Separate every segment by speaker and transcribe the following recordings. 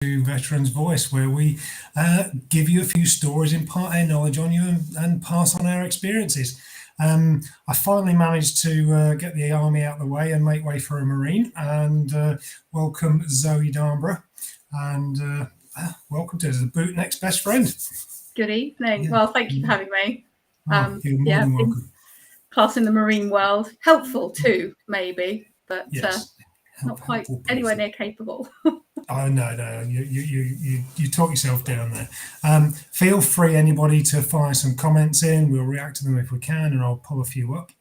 Speaker 1: to Veterans Voice, where we give you a few stories, impart our knowledge on you, and pass on our experiences. I finally managed to get the army out of the way and make way for a Marine, and welcome Zoe Darnbrough, and welcome to the Bootnecks best friend.
Speaker 2: Good evening. Yeah. Well, thank you for having me.
Speaker 1: You're more than welcome.
Speaker 2: Class in the marine world, helpful too, maybe, but
Speaker 1: yes.
Speaker 2: Not quite anywhere near capable.
Speaker 1: Oh no, you talk yourself down there. Feel free, anybody, to fire some comments in. We'll react to them if we can, and I'll pull a few up.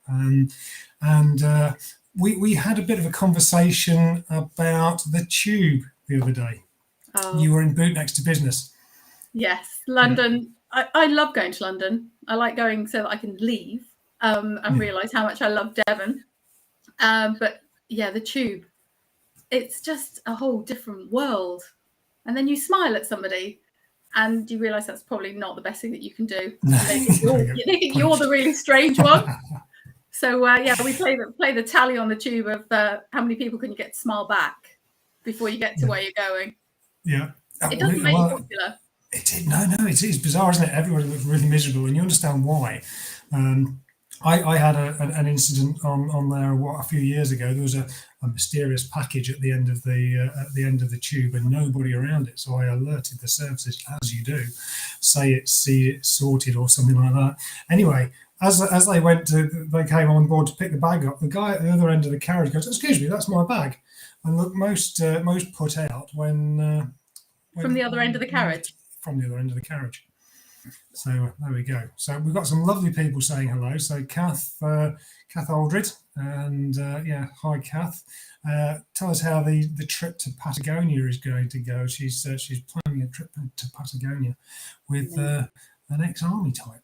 Speaker 1: We had a bit of a conversation about the tube the other day. Oh. You were in Bootnecks to business.
Speaker 2: Yes, London. Yeah. I love going to London. I like going so that I can leave and realise how much I love Devon. But yeah, the tube. It's just a whole different world. And then you smile at somebody and you realise that's probably not the best thing that you can do. They think you're the really strange one. So, we play the tally on the tube of how many people can you get to smile back before you get to where you're going.
Speaker 1: Yeah.
Speaker 2: It doesn't make you popular.
Speaker 1: It is bizarre, isn't it? Everybody looks really miserable, and you understand why. I had an incident on there a few years ago. There was a mysterious package at the end of the tube and nobody around it. So I alerted the services, as you do, say it's sorted or something like that. Anyway, as they came on board to pick the bag up, the guy at the other end of the carriage goes, "Excuse me, that's my bag." And look, most put out when
Speaker 2: from the other end of the carriage.
Speaker 1: From the other end of the carriage. So there we go. So we've got some lovely people saying hello. So Kath Aldred, and hi Kath. Tell us how the trip to Patagonia is going to go. She's planning a trip to Patagonia with an ex-army type.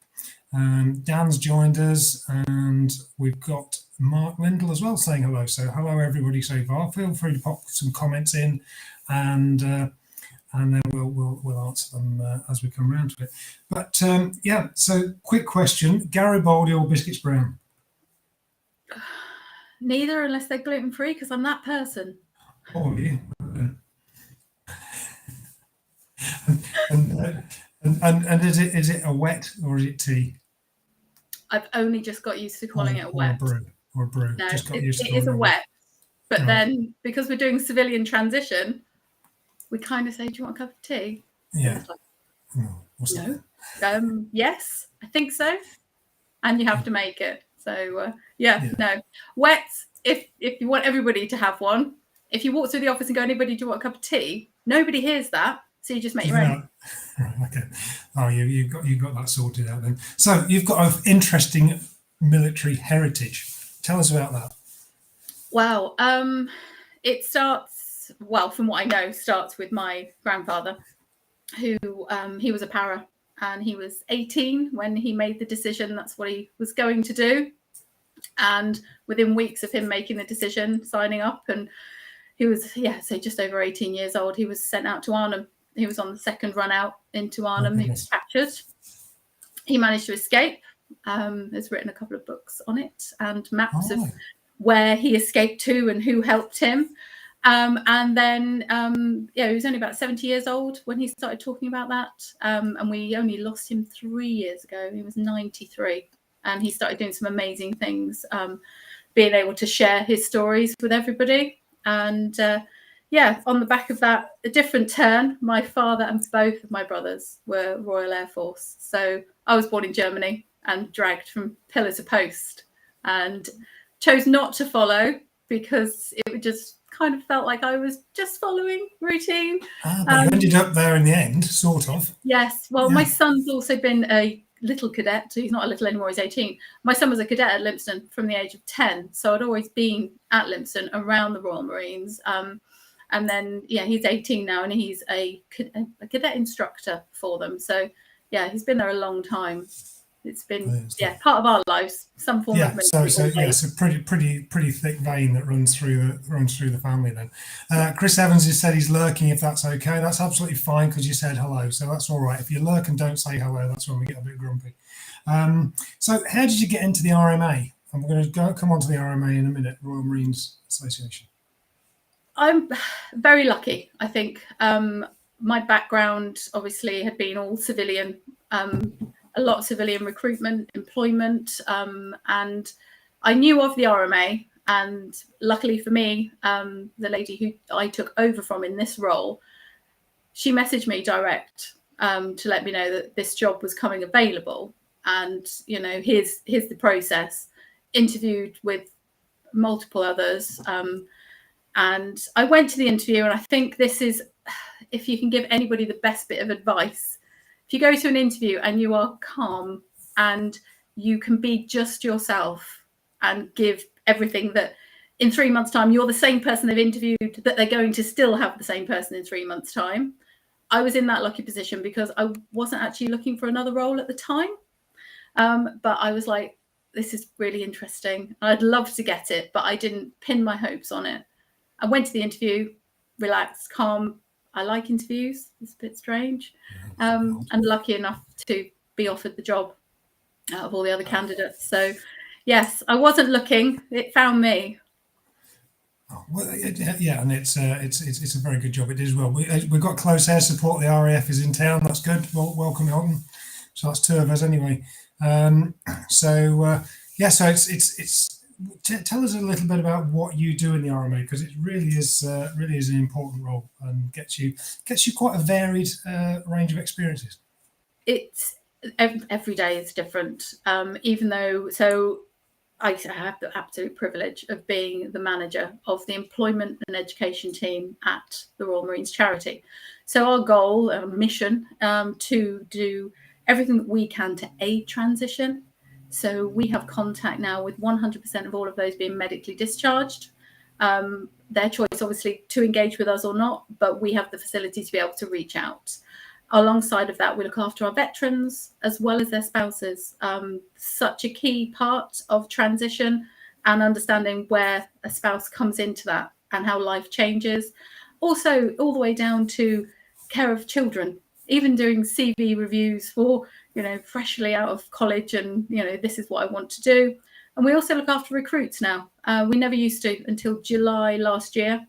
Speaker 1: Dan's joined us, and we've got Mark Lindell as well saying hello. So hello everybody so far. Feel free to pop some comments in, and then we'll answer them as we come around to it. But so quick question: Garibaldi or Biscuits Brown?
Speaker 2: Neither, unless they're gluten-free, because I'm that person.
Speaker 1: Oh yeah. and is it a wet or is it tea?
Speaker 2: I've only just got used to calling it a wet.
Speaker 1: Or a brew.
Speaker 2: No, it is a wet. But then, because we're doing civilian transition, we kind of say, "Do you want a cup of tea?"
Speaker 1: Yeah.
Speaker 2: No. Yes, I think so. And you have to make it. So no. Wet. If you want everybody to have one, if you walk through the office and go, "Anybody, do you want a cup of tea?" Nobody hears that, so you just make your own.
Speaker 1: Okay. Oh, you got that sorted out then. So you've got an interesting military heritage. Tell us about that.
Speaker 2: Wow. It starts, from what I know, starts with my grandfather, who he was a para, and he was 18 when he made the decision that's what he was going to do. And within weeks of him making the decision, signing up, and he was, just over 18 years old, he was sent out to Arnhem. He was on the second run out into Arnhem. He was captured. He managed to escape. Has written a couple of books on it and maps of where he escaped to and who helped him. And then, he was only about 70 years old when he started talking about that. And we only lost him 3 years ago. He was 93. And he started doing some amazing things, being able to share his stories with everybody. And, on the back of that, a different turn, my father and both of my brothers were Royal Air Force. So I was born in Germany and dragged from pillar to post, and chose not to follow because it just kind of felt like I was just following routine.
Speaker 1: But you ended up there in the end, sort of.
Speaker 2: Yes. Well, my son's also been a little cadet. So he's not a little anymore, he's 18. My son was a cadet at Lympstone from the age of 10. So I'd always been at Lympstone around the Royal Marines. And then, he's 18 now, and he's a cadet instructor for them. So, he's been there a long time. It's been part of our lives, some form of military.
Speaker 1: So pretty thick vein that runs through the family then. Chris Evans has said he's lurking, if that's okay. That's absolutely fine because you said hello, so that's all right. If you lurk and don't say hello, that's when we get a bit grumpy. So how did you get into the RMA? And we're going to come on to the RMA in a minute, Royal Marines Association.
Speaker 2: I'm very lucky, I think. my background obviously had been all civilian, a lot of civilian recruitment, employment, and I knew of the RMA. And luckily for me, the lady who I took over from in this role, she messaged me direct to let me know that this job was coming available. And, you know, here's the process. Interviewed with multiple others. And I went to the interview, and I think this is, if you can give anybody the best bit of advice, if you go to an interview and you are calm and you can be just yourself and give everything, that in 3 months' time, you're the same person they've interviewed, that they're going to still have the same person in 3 months' time. I was in that lucky position because I wasn't actually looking for another role at the time. But I was like, this is really interesting. I'd love to get it, but I didn't pin my hopes on it. I went to the interview, relaxed, calm. I like interviews. It's a bit strange. And lucky enough to be offered the job out of all the other candidates. So, yes, I wasn't looking. It found me.
Speaker 1: Oh, well, yeah, and it's a very good job. It is well. We've got close air support. The RAF is in town. That's good. Well, welcome, Hilton. So that's two of us anyway. So it's. Tell us a little bit about what you do in the RMA, because it really is an important role and gets you quite a varied range of experiences.
Speaker 2: It's every day is different. Even though, so I have the absolute privilege of being the manager of the employment and education team at the Royal Marines Charity. So our goal, our mission, to do everything that we can to aid transition. So we have contact now with 100% of all of those being medically discharged. Their choice, obviously, to engage with us or not, but we have the facility to be able to reach out. Alongside of that, we look after our veterans as well as their spouses. Such a key part of transition and understanding where a spouse comes into that and how life changes. Also, all the way down to care of children, even doing CV reviews for, freshly out of college and, this is what I want to do. And we also look after recruits now. We never used to until July last year.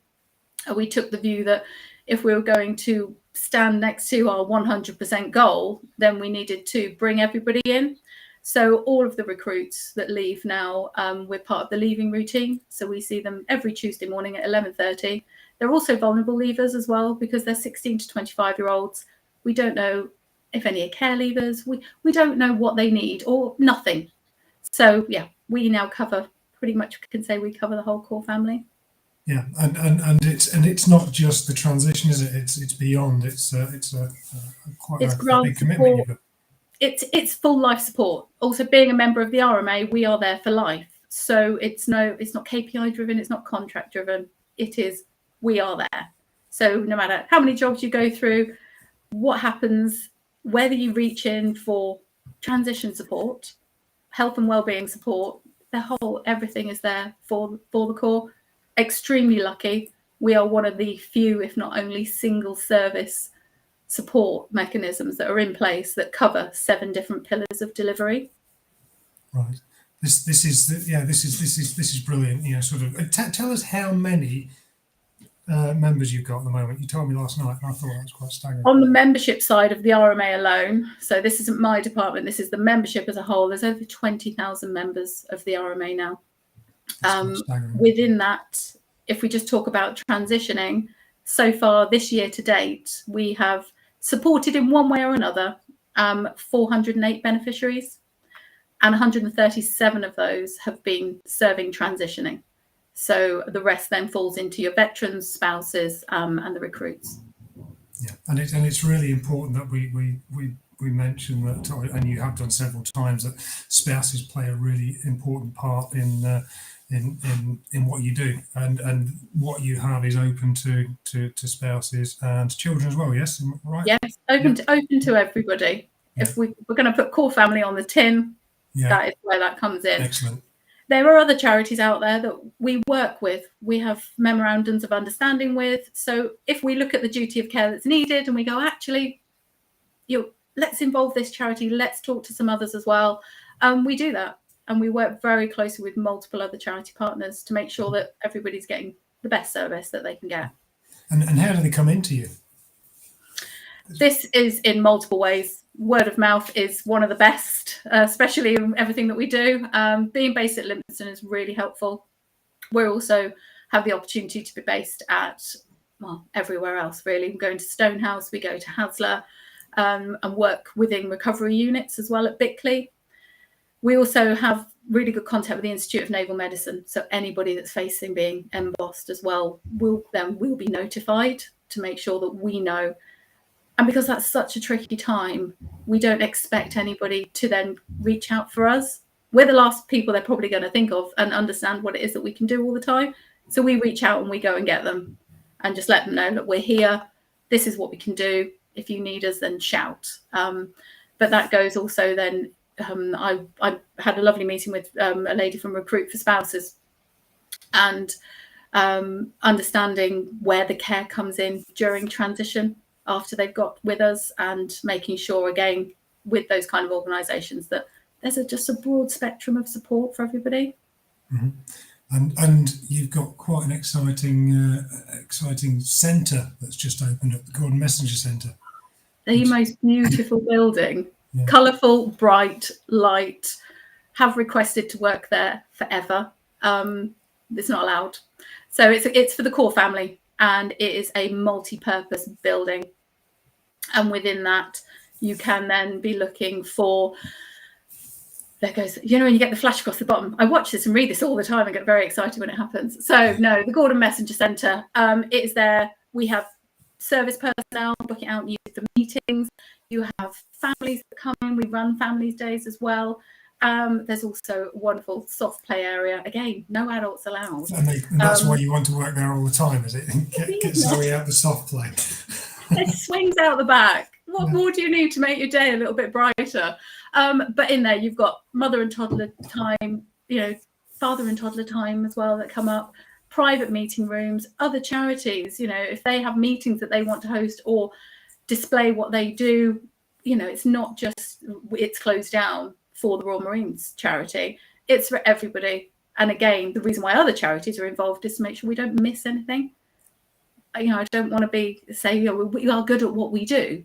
Speaker 2: We took the view that if we were going to stand next to our 100% goal, then we needed to bring everybody in. So all of the recruits that leave now, we're part of the leaving routine. So we see them every Tuesday morning at 11:30. They're also vulnerable leavers as well, because they're 16 to 25-year-olds. We don't know if any are care leavers. We don't know what they need or nothing. So yeah, we now cover, pretty much can say we cover the whole core family.
Speaker 1: Yeah, and it's not just the transition, is it? It's beyond. It's quite a big commitment you've got.
Speaker 2: It's full life support. Also, being a member of the RMA, we are there for life. So it's not KPI driven. It's not contract driven. It is, we are there. So no matter how many jobs you go through, what happens, whether you reach in for transition support, health and wellbeing support, everything is there for the core. Extremely lucky. We are one of the few, if not only, single service support mechanisms that are in place that cover 7 different pillars of delivery.
Speaker 1: Right. This is brilliant. Sort of. Tell us how many members you've got at the moment. You told me last night, and I thought that was quite staggering.
Speaker 2: On the membership side of the RMA alone, so this isn't my department, this is the membership as a whole, there's over 20,000 members of the RMA now. Within that, if we just talk about transitioning, so far this year to date, we have supported in one way or another 408 beneficiaries, and 137 of those have been serving transitioning. So the rest then falls into your veterans, spouses, and the recruits.
Speaker 1: Yeah, and it's really important that we mention that, and you have done several times, that spouses play a really important part in what you do, and what you have is open to spouses and children as well. Yes, right.
Speaker 2: Yes, open to everybody. Yeah. If we're going to put core family on the tin, that is where that comes in.
Speaker 1: Excellent.
Speaker 2: There are other charities out there that we work with. We have memorandums of understanding with. So if we look at the duty of care that's needed and we go, actually, let's involve this charity, let's talk to some others as well. We do that. And we work very closely with multiple other charity partners to make sure that everybody's getting the best service that they can get.
Speaker 1: And how do they come into you?
Speaker 2: This is in multiple ways. Word of mouth is one of the best, especially in everything that we do. Being based at Livingston is really helpful. We also have the opportunity to be based at, well, everywhere else, really. We go into Stonehouse, we go to Hasler, and work within recovery units as well at Bickley. We also have really good contact with the Institute of Naval Medicine. So anybody that's facing being embossed as well will be notified to make sure that we know. And because that's such a tricky time, we don't expect anybody to then reach out for us. We're the last people they're probably going to think of and understand what it is that we can do all the time. So we reach out and we go and get them and just let them know that we're here. This is what we can do. If you need us, then shout. But that goes also then, I had a lovely meeting with a lady from Recruit for Spouses, and understanding where the care comes in during transition after they've got with us, and making sure, again, with those kind of organisations, that there's just a broad spectrum of support for everybody.
Speaker 1: Mm-hmm. And you've got quite an exciting centre that's just opened up, the Gordon Messenger Centre.
Speaker 2: The most beautiful building, yeah. Colourful, bright, light. Have requested to work there forever. It's not allowed. So it's for the core family, and it is a multi-purpose building. And within that, you can then be looking for, there goes, you know, when you get the flash across the bottom. I watch this and read this all the time and get very excited when it happens. So no, the Gordon Messenger Centre, it is there. We have service personnel booking out you for meetings. You have families that come in. We run families days as well. There's also a wonderful soft play area. Again, no adults allowed.
Speaker 1: And that's why you want to work there all the time, is it? Get Zoe out the soft play.
Speaker 2: It swings out the back. What more do you need to make your day a little bit brighter? But in there, you've got mother and toddler time, you know, father and toddler time as well that come up, private meeting rooms, other charities, you know, if they have meetings that they want to host or display what they do, you know, it's not just it's closed down for the Royal Marines charity. It's for everybody. And again, the reason why other charities are involved is to make sure we don't miss anything. You know, I don't want to say, you know, we are good at what we do,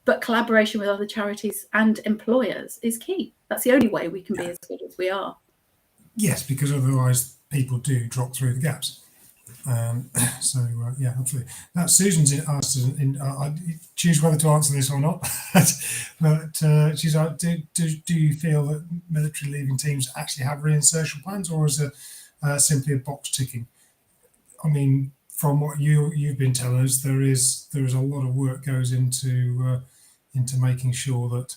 Speaker 2: but collaboration with other charities and employers is key. That's the only way we can be as good as we are.
Speaker 1: Yes, because otherwise people do drop through the gaps. Yeah, absolutely. Now, Susan's asked, choose whether to answer this or not. But she's like, do you feel that military leaving teams actually have reinsertion plans, or is it simply a box ticking? I mean, from what you've been telling us, there is a lot of work goes into making sure that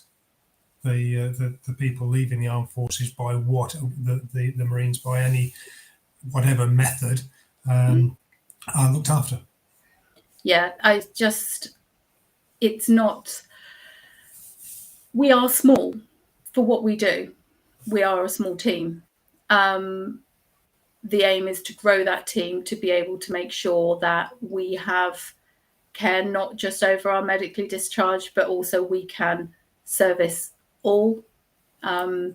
Speaker 1: the people leaving the armed forces by the Marines by any whatever method are looked after.
Speaker 2: Yeah, it's not. We are small for what we do. We are a small team. The aim is to grow that team to be able to make sure that we have care not just over our medically discharged, but also we can service all. We're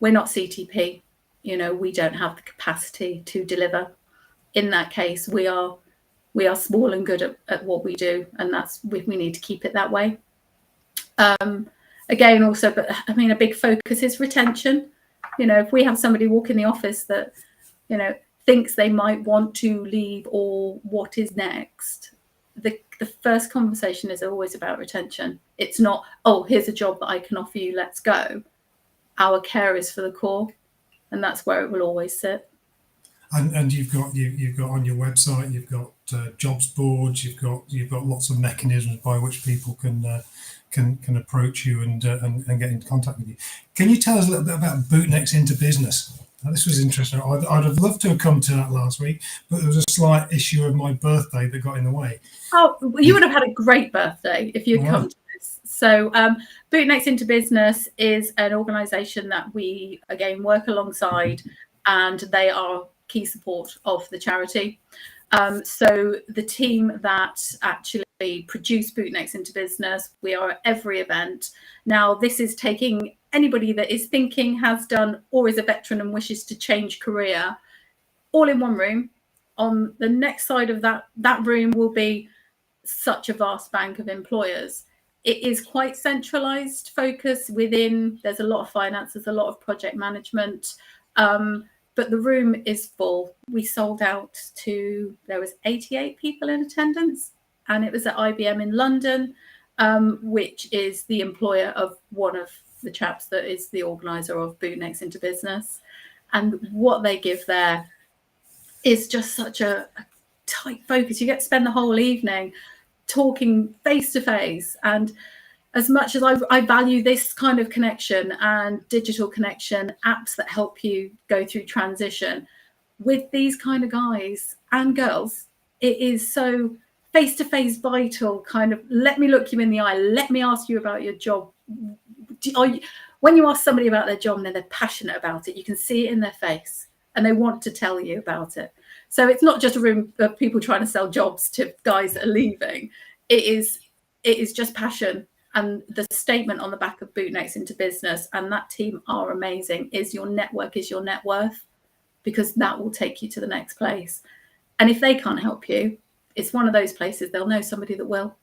Speaker 2: not CTP, you know, we don't have the capacity to deliver. In that case, we are small and good at what we do, and we need to keep it that way. Again, also, but I mean, a big focus is retention. You know, if we have somebody walk in the office that, you know, thinks they might want to leave or what is next, the first conversation is always about retention. It's not, oh, here's a job that I can offer you, let's go. Our care is for the core, and that's where it will always sit.
Speaker 1: And you've got on your website, you've got jobs boards, you've got lots of mechanisms by which people can approach you and get in contact with you. Can you tell us a little bit about Bootnecks into Business? Now, this was interesting. I'd have loved to have come to that last week, but there was a slight issue of my birthday that got in the way.
Speaker 2: Oh, you would have had a great birthday if you'd come to this. So Bootnecks into Business is an organisation that we, again, work alongside, and they are key support of the charity. So the team that actually produce Bootnecks into Business, we are at every event. Now, this is taking anybody that is thinking, has done, or is a veteran and wishes to change career, all in one room. On the next side of that room will be such a vast bank of employers. It is quite centralized focus within. There's a lot of finance, there's a lot of project management, but the room is full. We sold out to, there was 88 people in attendance, and it was at IBM in London, which is the employer of one of the chaps that is the organizer of Bootnecks into Business. And what they give there is just such a tight focus. You get to spend the whole evening talking face to face. And as much as I value this kind of connection and digital connection, apps that help you go through transition, with these kind of guys and girls, it is so face to face, vital, kind of, let me look you in the eye, let me ask you about your job. When you ask somebody about their job and they're passionate about it, you can see it in their face and they want to tell you about it. So it's not just a room of people trying to sell jobs to guys that are leaving. It is just passion. And the statement on the back of Bootnecks into Business, and that team are amazing, is your network is your net worth, because that will take you to the next place. And if they can't help you, it's one of those places they'll know somebody that will,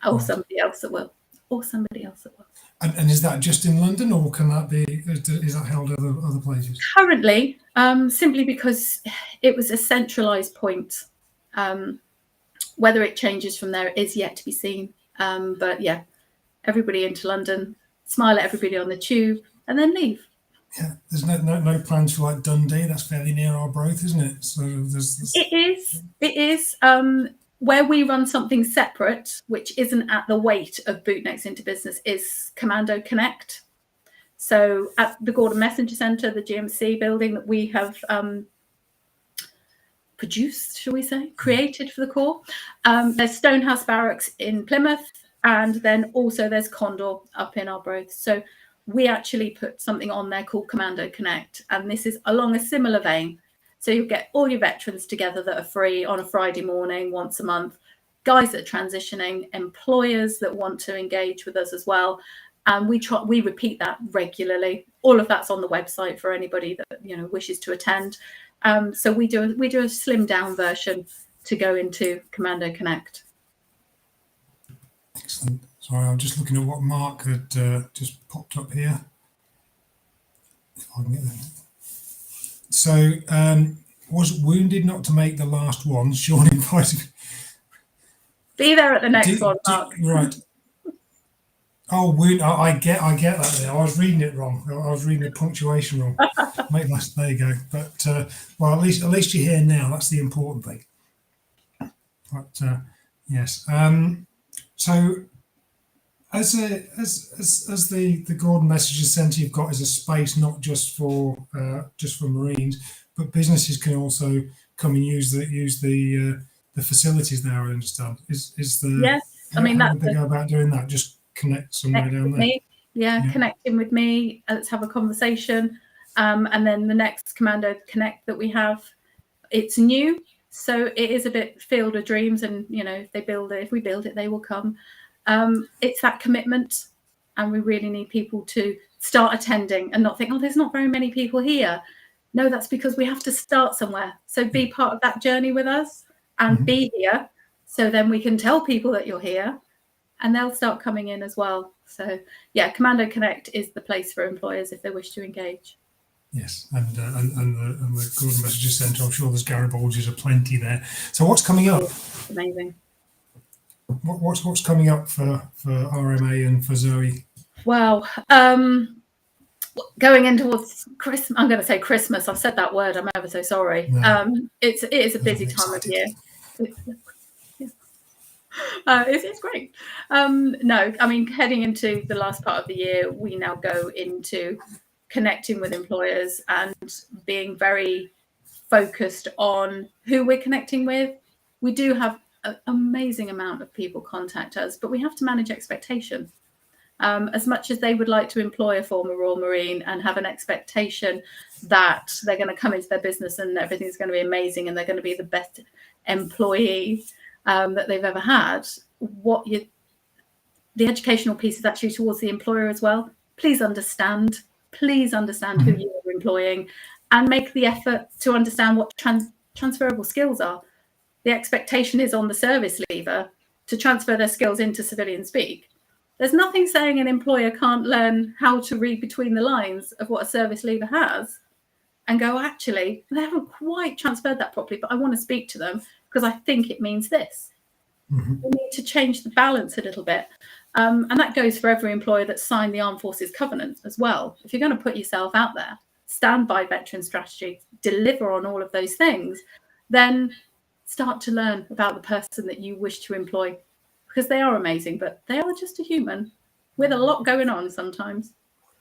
Speaker 2: or somebody else that will, or somebody else that will.
Speaker 1: And is that just in London, or can that be, is that held other places?
Speaker 2: Currently, simply because it was a centralised point. Whether it changes from there is yet to be seen. But yeah, everybody into London, smile at everybody on the tube, and then leave.
Speaker 1: Yeah, there's no plans for like Dundee. That's fairly near Arbroath, isn't it? So
Speaker 2: It is. Where we run something separate, which isn't at the weight of Bootnecks into Business, is Commando Connect. So at the Gordon Messenger Centre, the GMC building that we have produced, shall we say, created for the Corps. There's Stonehouse Barracks in Plymouth, and then also there's Condor up in Arbroath. So we actually put something on there called Commando Connect, and this is along a similar vein. So you'll get all your veterans together that are free on a Friday morning, once a month, guys that are transitioning, employers that want to engage with us as well. And we repeat that regularly. All of that's on the website for anybody that wishes to attend. So we do a slimmed down version to go into Commando Connect.
Speaker 1: Excellent. Sorry, I'm just looking at what Mark had just popped up here. If I can get that. So, was wounded not to make the last one. Sean invited.
Speaker 2: Be there at the next one, Mark.
Speaker 1: Right. Oh, wound. I get that there. I was reading it wrong. I was reading the punctuation wrong. There you go. But well, at least you're here now. That's the important thing. But yes. So, as the Gordon Messenger Centre you've got is a space not just for Marines, but businesses can also come and use the facilities there. I understand.
Speaker 2: Yes. I mean,
Speaker 1: how would they go about doing that? Just connect somewhere down there.
Speaker 2: Yeah, connecting with me. Let's have a conversation. And then the next Commando Connect that we have, it's new, so it is a bit field of dreams. And if we build it, they will come. It's that commitment, and we really need people to start attending and not think, oh, there's not very many people here. No, that's because we have to start somewhere. So be part of that journey with us and be here, so then we can tell people that you're here and they'll start coming in as well. So yeah, Commando Connect is the place for employers if they wish to engage.
Speaker 1: Yes, and the Gordon Messenger Centre, I'm sure there's Garibaldi's are plenty there. So what's coming up?
Speaker 2: Amazing.
Speaker 1: What's coming up for RMA and for Zoe?
Speaker 2: Well, going in towards Christmas, I'm going to say Christmas. I've said that word. I'm ever so sorry. No. It is a busy time of year. It's great. No, I mean, heading into the last part of the year, we now go into connecting with employers and being very focused on who we're connecting with. We do have an amazing amount of people contact us, but we have to manage expectation. As much as they would like to employ a former Royal Marine and have an expectation that they're going to come into their business and everything's going to be amazing and they're going to be the best employee that they've ever had, the educational piece is actually towards the employer as well. Please understand who you are employing, and make the effort to understand what transferable skills are. The expectation is on the service leaver to transfer their skills into civilian speak. There's nothing saying an employer can't learn how to read between the lines of what a service leaver has and go, actually, they haven't quite transferred that properly, but I want to speak to them because I think it means this.
Speaker 1: Mm-hmm.
Speaker 2: We need to change the balance a little bit. And that goes for every employer that's signed the Armed Forces Covenant as well. If you're going to put yourself out there, stand by veteran strategy, deliver on all of those things, then start to learn about the person that you wish to employ, because they are amazing, but they are just a human with a lot going on sometimes.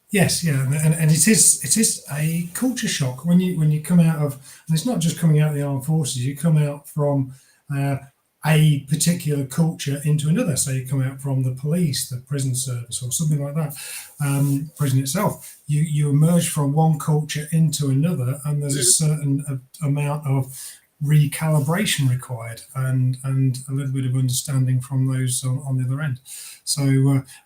Speaker 1: Yes, yeah, and it is a culture shock when you come out of, and it's not just coming out of the armed forces. You come out from a particular culture into another. So you come out from the police, the prison service, or something like that. Prison itself, you emerge from one culture into another, and there's a certain amount of recalibration required, and a little bit of understanding from those on the other end. So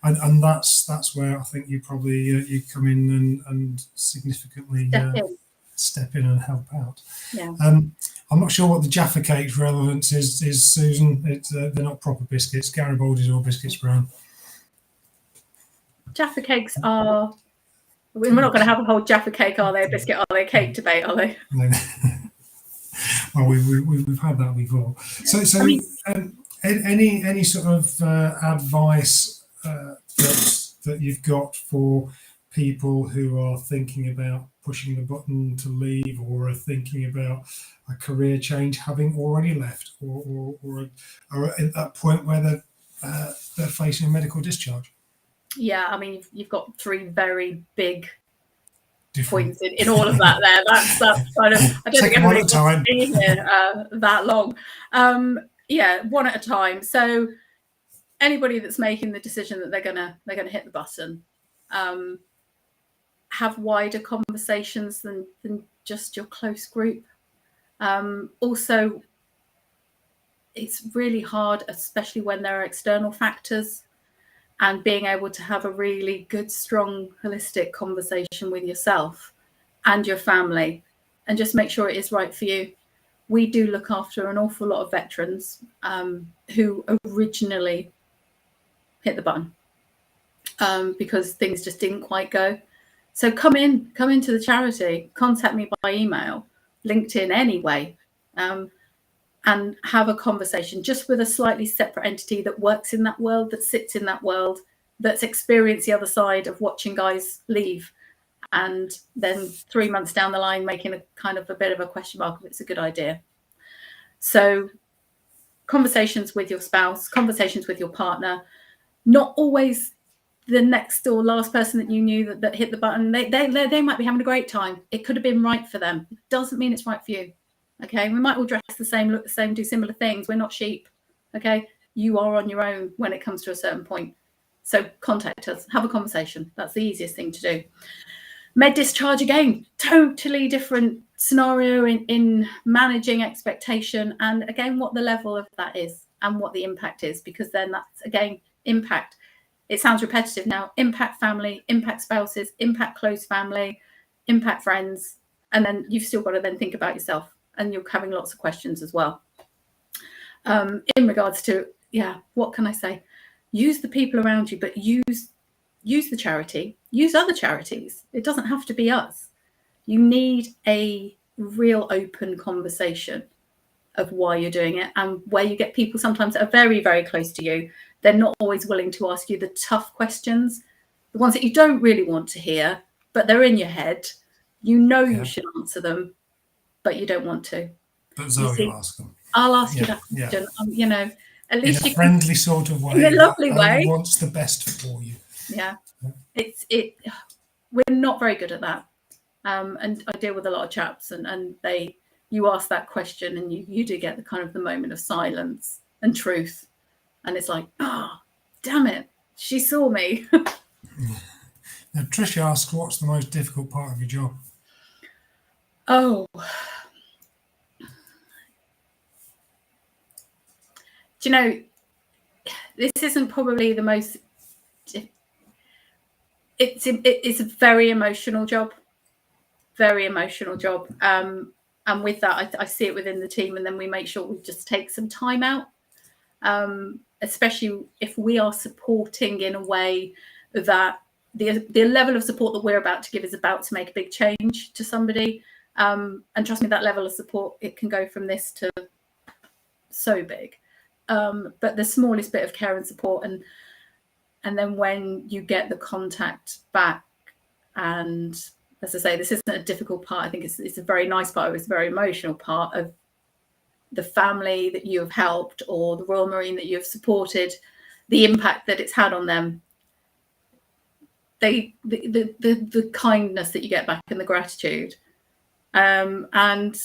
Speaker 1: and that's where I think you probably you come in and significantly step in and help out.
Speaker 2: Yeah.
Speaker 1: I'm not sure what the Jaffa Cake's relevance is Susan. They're not proper biscuits. Garibaldi's or Biscuits Brown.
Speaker 2: Jaffa Cakes are. We're not going to have a whole Jaffa Cake, are they? A biscuit, are they? A cake debate, are they?
Speaker 1: Well, we've had that before. So I mean, any sort of advice that you've got for people who are thinking about pushing the button to leave, or are thinking about a career change, having already left, or are at that point where they're facing a medical discharge?
Speaker 2: Yeah, I mean, you've got three very big
Speaker 1: Different.
Speaker 2: points in all of that there. That's kind of, I don't think everybody can be here that long. Yeah, one at a time. So anybody that's making the decision that they're gonna hit the button, have wider conversations than just your close group. Also, it's really hard, especially when there are external factors, and being able to have a really good, strong, holistic conversation with yourself and your family, and just make sure it is right for you. We do look after an awful lot of veterans who originally hit the button because things just didn't quite go. So come into the charity, contact me by email, LinkedIn, anyway, and have a conversation just with a slightly separate entity that works in that world, that sits in that world, that's experienced the other side of watching guys leave, and then 3 months down the line making a kind of a bit of a question mark if it's a good idea. So conversations with your spouse, conversations with your partner, not always the next or last person that you knew that hit the button. They might be having a great time. It could have been right for them. It doesn't mean it's right for you. Okay, we might all dress the same, look the same, do similar things. We're not sheep. Okay, you are on your own when it comes to a certain point. So contact us, have a conversation. That's the easiest thing to do. Med discharge, again, totally different scenario in managing expectation, and again, what the level of that is and what the impact is, because then that's, again, impact. It sounds repetitive now. Impact family, impact spouses, impact close family, impact friends, and then you've still got to then think about yourself, and you're having lots of questions as well. In regards to, what can I say? Use the people around you, but use the charity, use other charities. It doesn't have to be us. You need a real open conversation of why you're doing it, and where you get people sometimes that are very, very close to you. They're not always willing to ask you the tough questions, the ones that you don't really want to hear, but they're in your head. You should answer them, but you don't want to.
Speaker 1: But Zoe will ask them.
Speaker 2: I'll ask you that question. At least
Speaker 1: in a friendly sort of way,
Speaker 2: in a lovely way.
Speaker 1: Wants the best for you.
Speaker 2: Yeah, we're not very good at that, and I deal with a lot of chaps, and you ask that question, and you do get the kind of the moment of silence and truth, and it's like, damn it, she saw me.
Speaker 1: Now, Trish asks, what's the most difficult part of your job?
Speaker 2: Oh, do you know, this isn't probably the most. It's a very emotional job, and with that, I see it within the team, and then we make sure we just take some time out, especially if we are supporting in a way that the level of support that we're about to give is about to make a big change to somebody. And trust me, that level of support, it can go from this to so big. But the smallest bit of care and support, and then when you get the contact back, and as I say, this isn't a difficult part. I think it's a very nice part. It's a very emotional part of the family that you have helped, or the Royal Marine that you have supported, the impact that it's had on them. The kindness that you get back and the gratitude, and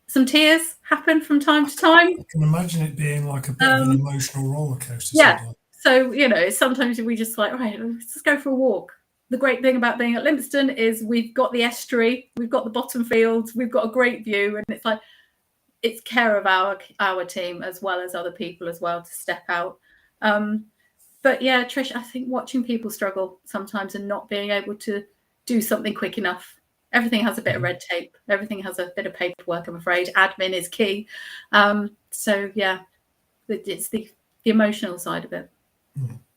Speaker 2: some tears happen from time to time.
Speaker 1: I can imagine it being like a bit of an emotional roller coaster.
Speaker 2: Yeah.
Speaker 1: Sometimes.
Speaker 2: So, sometimes we just like, right, let's just go for a walk. The great thing about being at Lympstone is we've got the estuary, we've got the bottom fields, we've got a great view, and it's like, it's care of our team as well as other people as well to step out. But yeah, Trish, I think watching people struggle sometimes and not being able to do something quick enough. Everything has a bit of red tape. Everything has a bit of paperwork, I'm afraid. Admin is key. So yeah, it's the emotional side of it.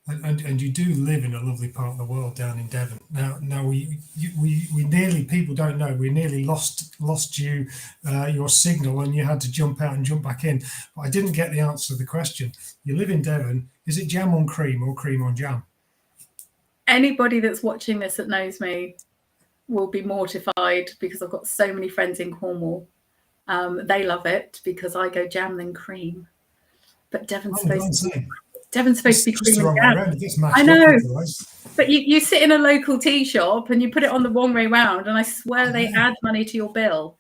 Speaker 1: And you do live in a lovely part of the world down in Devon. Now we nearly, people don't know, we nearly lost you your signal, and you had to jump out and jump back in. But I didn't get the answer to the question. You live in Devon. Is it jam on cream or cream on jam?
Speaker 2: Anybody that's watching this that knows me will be mortified, because I've got so many friends in Cornwall. They love it because I go jam then cream. But Devon's supposed to be cream and jam. I know, but you sit in a local tea shop and you put it on the wrong way round, and I swear they add money to your bill.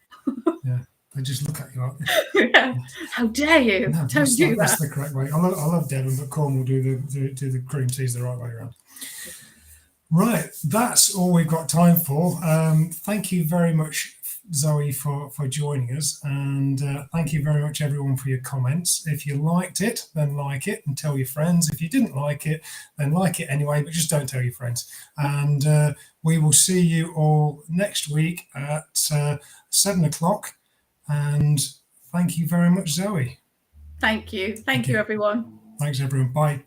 Speaker 1: Yeah, they just look at you like this.
Speaker 2: Yeah. How dare you?
Speaker 1: No,
Speaker 2: Don't do that.
Speaker 1: That's the correct way. I love Devon, but Cornwall do the cream teas the right way around. Right, that's all we've got time for. Thank you very much, Zoe, for joining us, and thank you very much, everyone, for your comments. If you liked it, then like it and tell your friends. If you didn't like it, then like it anyway, but just don't tell your friends. And we will see you all next week at 7 o'clock. And thank you very much, Zoe.
Speaker 2: Thank you. Thank you, everyone.
Speaker 1: Thanks, everyone. Bye.